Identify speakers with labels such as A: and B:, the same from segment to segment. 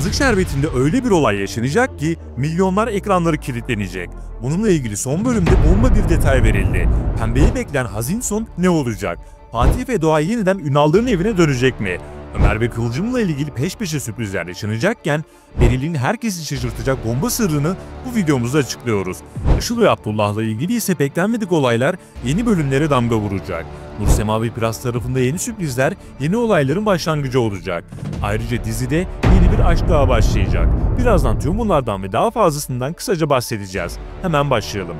A: Kızık Şerbeti'nde öyle bir olay yaşanacak ki milyonlar ekranları kilitlenecek. Bununla ilgili son bölümde bomba bir detay verildi. Pembe'yi bekleyen hazin son ne olacak? Fatih ve Doğa yeniden Ünal'ların evine dönecek mi? Ömer ve Kıvılcım'la ilgili peş peşe sürprizler yaşanacakken Beril'in herkesi şaşırtacak bomba sırrını bu videomuzda açıklıyoruz. Işıl ve Abdullah'la ilgili ise beklenmedik olaylar yeni bölümlere damga vuracak. Nursema ve Pıras tarafında yeni sürprizler yeni olayların başlangıcı olacak. Ayrıca dizide yeni bir aşk daha başlayacak. Birazdan tüm bunlardan ve daha fazlasından kısaca bahsedeceğiz. Hemen başlayalım.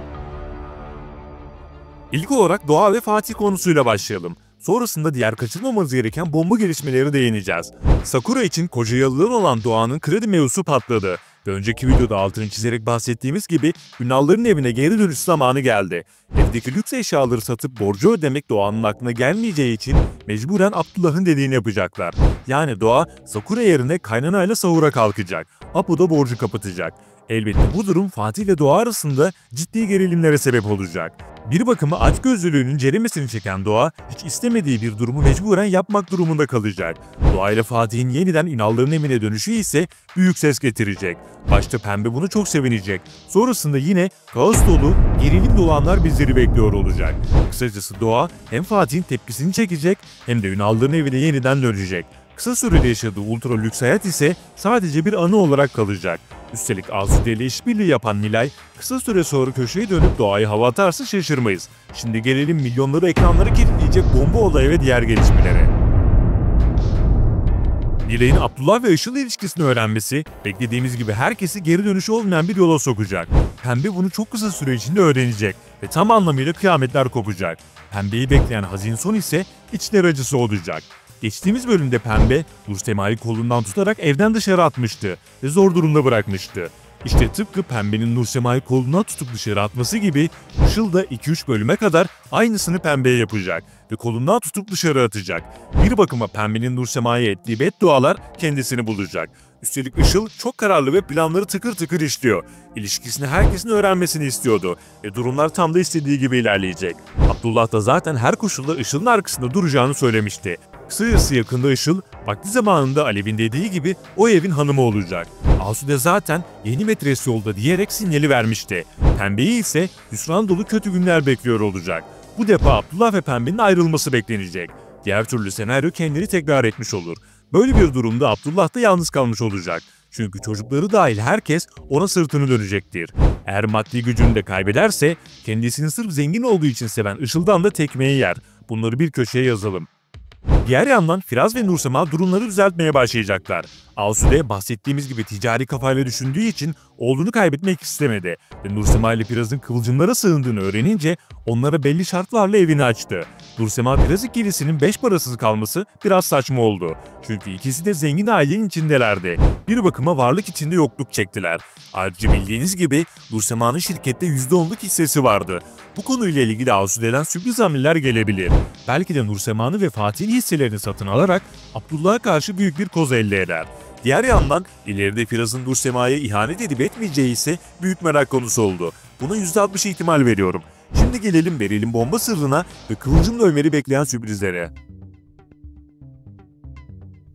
A: İlk olarak Doğa ve Fatih konusuyla başlayalım. Sonrasında diğer kaçırmamamız gereken bomba gelişmeleri değineceğiz. Sakura için Kocayalı'dan olan Doğan'ın kredi mevzusu patladı. Ve önceki videoda altını çizerek bahsettiğimiz gibi Ünal'ların evine geri dönüş zamanı geldi. Evdeki lüks eşyaları satıp borcu ödemek Doğan'ın aklına gelmeyeceği için mecburen Abdullah'ın dediğini yapacaklar. Yani Doğa Sakura yerine kaynanayla sahura kalkacak. Apo da borcu kapatacak. Elbette bu durum Fatih ve Doğa arasında ciddi gerilimlere sebep olacak. Bir bakıma açgözlülüğünün ceremesini çeken Doğa, hiç istemediği bir durumu mecburen yapmak durumunda kalacak. Doğa ile Fatih'in yeniden Ünal'ların evine dönüşü ise büyük ses getirecek. Başta Pembe bunu çok sevinecek. Sonrasında yine kaos dolu, gerilim dolu anlar bizleri bekliyor olacak. Kısacası Doğa hem Fatih'in tepkisini çekecek hem de Ünal'ların evine yeniden dönecek. Kısa sürede yaşadığı ultra lüks hayat ise sadece bir anı olarak kalacak. Üstelik Asude ile işbirliği yapan Nilay kısa süre sonra köşeye dönüp Doğa'yı hava atarsa şaşırmayız. Şimdi gelelim milyonları ekranları kilitleyecek bomba olayı ve diğer gelişmelere. Nilay'ın Abdullah ve Işıl ilişkisini öğrenmesi beklediğimiz gibi herkesi geri dönüşü olmayan bir yola sokacak. Pembe bunu çok kısa süre içinde öğrenecek ve tam anlamıyla kıyametler kopacak. Pembeyi bekleyen hazin son ise içler acısı olacak. Geçtiğimiz bölümde Pembe, Nursema'yı kolundan tutarak evden dışarı atmıştı ve zor durumda bırakmıştı. İşte tıpkı Pembe'nin Nursema'yı kolundan tutup dışarı atması gibi Işıl da 2-3 bölüme kadar aynısını Pembe'ye yapacak ve kolundan tutup dışarı atacak. Bir bakıma Pembe'nin Nursema'ya ettiği beddualar kendisini bulacak. Üstelik Işıl çok kararlı ve planları tıkır tıkır işliyor. İlişkisini herkesin öğrenmesini istiyordu ve durumlar tam da istediği gibi ilerleyecek. Abdullah da zaten her koşulda Işıl'ın arkasında duracağını söylemişti. Kısacası yakında Işıl, vakti zamanında Alev'in dediği gibi o evin hanımı olacak. Asude zaten yeni metres yolda diyerek sinyali vermişti. Pembeyi ise hüsran dolu kötü günler bekliyor olacak. Bu defa Abdullah ve Pembe'nin ayrılması beklenecek. Diğer türlü senaryo kendini tekrar etmiş olur. Böyle bir durumda Abdullah da yalnız kalmış olacak. Çünkü çocukları dahil herkes ona sırtını dönecektir. Eğer maddi gücünü de kaybederse kendisini sırf zengin olduğu için seven Işıl'dan da tekmeyi yer. Bunları bir köşeye yazalım. Diğer yandan Firaz ve Nursema durumları düzeltmeye başlayacaklar. Asude bahsettiğimiz gibi ticari kafayla düşündüğü için oğlunu kaybetmek istemedi ve Nursema ile Firaz'ın Kıvılcımlara sığındığını öğrenince onlara belli şartlarla evini açtı. Nursema Firaz ikilisinin beş parasız kalması biraz saçma oldu. Çünkü ikisi de zengin ailenin içindelerdi. Bir bakıma varlık içinde yokluk çektiler. Ayrıca bildiğiniz gibi Nursema'nın şirkette %10'luk hissesi vardı. Bu konuyla ilgili Asude'den sürpriz hamleler gelebilir. Belki de Nursema'nın ve Fatih'in hisselerini satın alarak Abdullah'a karşı büyük bir koz elde eder. Diğer yandan ileride Firaz'ın Nursema'ya ihanet edip etmeyeceği ise büyük merak konusu oldu. Buna %60 ihtimal veriyorum. Şimdi gelelim Beril'in bomba sırrına ve Kıvılcım'la Ömer'i bekleyen sürprizlere.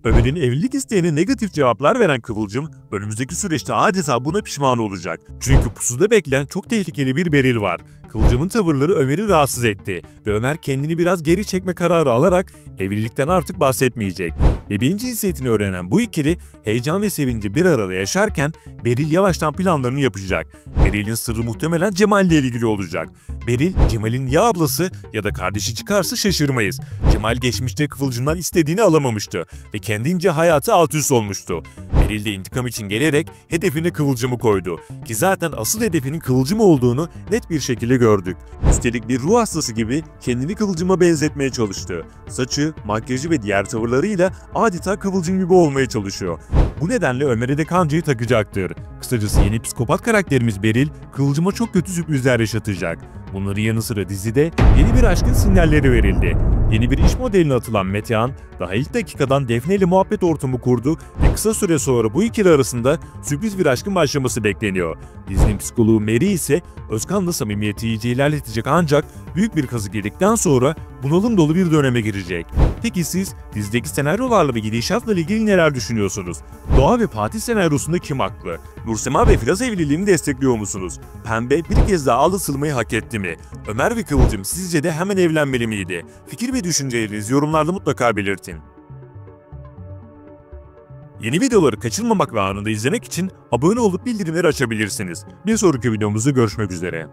A: Ömer'in evlilik isteğine negatif cevaplar veren Kıvılcım, önümüzdeki süreçte adeta buna pişman olacak. Çünkü pusuda bekleyen çok tehlikeli bir Beril var. Kıvılcım'ın tavırları Ömer'i rahatsız etti ve Ömer kendini biraz geri çekme kararı alarak evlilikten artık bahsetmeyecek. Bebeğin cinsiyetini öğrenen bu ikili heyecan ve sevinci bir arada yaşarken Beril yavaştan planlarını yapacak. Beril'in sırrı muhtemelen Cemal ile ilgili olacak. Beril, Cemal'in ya ablası ya da kardeşi çıkarsa şaşırmayız. Cemal geçmişte Kıvılcım'dan istediğini alamamıştı ve kendince hayatı alt üst olmuştu. Beril de intikam için gelerek hedefine Kıvılcım'ı koydu. Ki zaten asıl hedefinin Kıvılcım olduğunu net bir şekilde gördük. Üstelik bir ruh hastası gibi kendini Kıvılcım'a benzetmeye çalıştı. Saçı, makyajı ve diğer tavırlarıyla adeta Kıvılcım gibi olmaya çalışıyor. Bu nedenle Ömer'e de kancayı takacaktır. Kısacası yeni psikopat karakterimiz Beril, Kıvılcım'a çok kötü sürprizler yaşatacak. Bunların yanı sıra dizide yeni bir aşkın sinyalleri verildi. Yeni bir iş modeline atılan Metehan, daha ilk dakikadan Defne ile muhabbet ortamı kurdu ve kısa süre sonra bu ikili arasında sürpriz bir aşkın başlaması bekleniyor. Dizinin psikoloğu Mary ise Özkan'la samimiyeti iyice ilerletecek ancak büyük bir kazık yedikten sonra bunalım dolu bir döneme girecek. Peki siz dizideki senaryolarla ve gidişatla ilgili neler düşünüyorsunuz? Doğa ve Fatih senaryosunda kim haklı? Nursema ve Firaz evliliğini destekliyor musunuz? Pembe bir kez daha aldatılmayı hak etti mi? Ömer ve Kıvılcım sizce de hemen evlenmeli miydi? Fikir ve düşüncelerinizi yorumlarda mutlaka belirtin. Yeni videoları kaçırmamak ve anında izlemek için abone olup bildirimleri açabilirsiniz. Bir sonraki videomuzda görüşmek üzere.